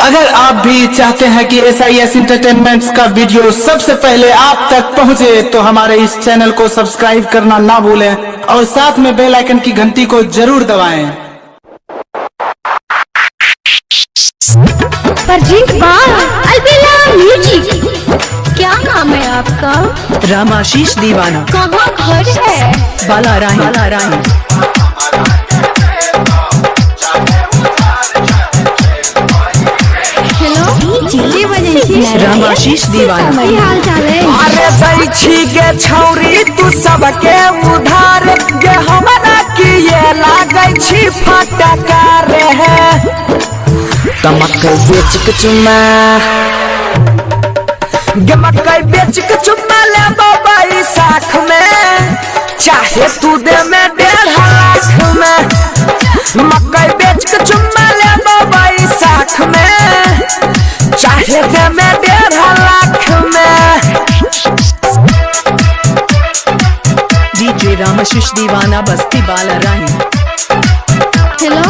अगर आप भी चाहते हैं कि SIS एंटरटेनमेंट्स का वीडियो सबसे पहले आप तक पहुंचे तो हमारे इस चैनल को सब्सक्राइब करना ना भूलें और साथ में बेल आइकन की घंटी को जरूर दबाएं। परजीत बार अलबेला म्यूजिक। क्या नाम है आपका? रामाशीष दीवाना। कहाँ घर है? बालाराही। रामाशीष दीवाना। की हाल चाल है? अरे दैछी के छौरी तू सबके उधार गे हमरा किए लागै छी फटकार है तमकई बेच के चुम्मा गे मकई बेच के चुम्मा ले बाई साख में चाहे तू दे में 1.5 लाख में मकई बेच के चुम्मा ले बाई साख में चाहे दे में 1.5 लाख में। DJ रामाशीष दीवाना बस्ती बालाराही। हेलो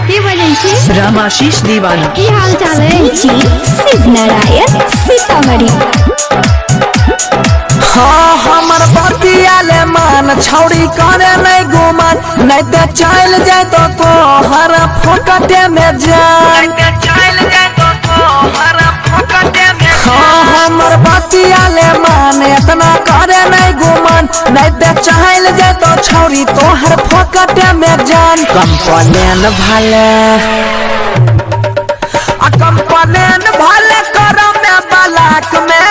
की बजै छी? रामाशीष दीवाना। की हाल चाल है? शिव नारायण सीतामढ़ी। हाँ हमर बतिया ले मान छौड़ी करे नहीं गुमान नहीं तो चल जाए तो हर फोकटे में जान। हाँ हमर बतिया ले मान इतना करे नहीं गुमान नहीं तो चल जाए तो छौड़ी तो हर फोकटे में जान। कंप्लेन भाले करो में बलाक में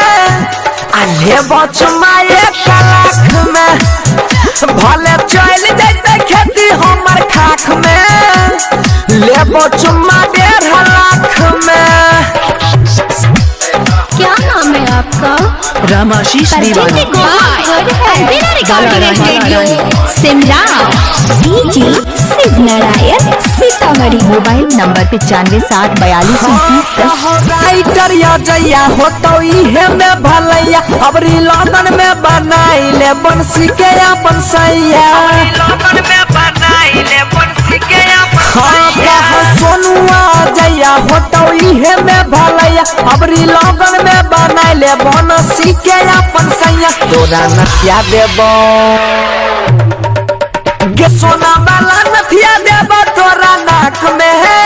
अल्हे बचमा 1 लाख में भले चल जाते खेती हमर खाख में ले बचमा 1.5 लाख में। क्या नाम है आपका? Ramashish Deewana. DJ Shiv Narayan Sitamarhi. Mobile number 95 60 42 writer या जैया होतो इहे में भलैया अबरी लंदन में बनाई ले बंसी के अपन सैया। हाँ सोनुआ जैया होतो इहे में भलैया अबरी लंदन में बनाई ले बंसी के अपन सैया। तोरा नथिया देबो गे सोना वाला नथिया देबो तोरा नाक में है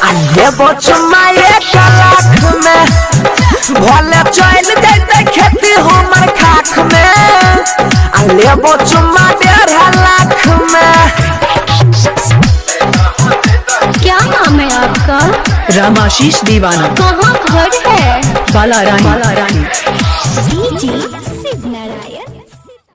अल्हे बचमा 1 लाख में भले चल जाते खेती हमर खाख में अल्हे बचमा 1.5 लाख में। क्या नाम है आपका? रामाशीष दीवाना। कहाँ घर है? बालाराही। डीजे शिव नारायण।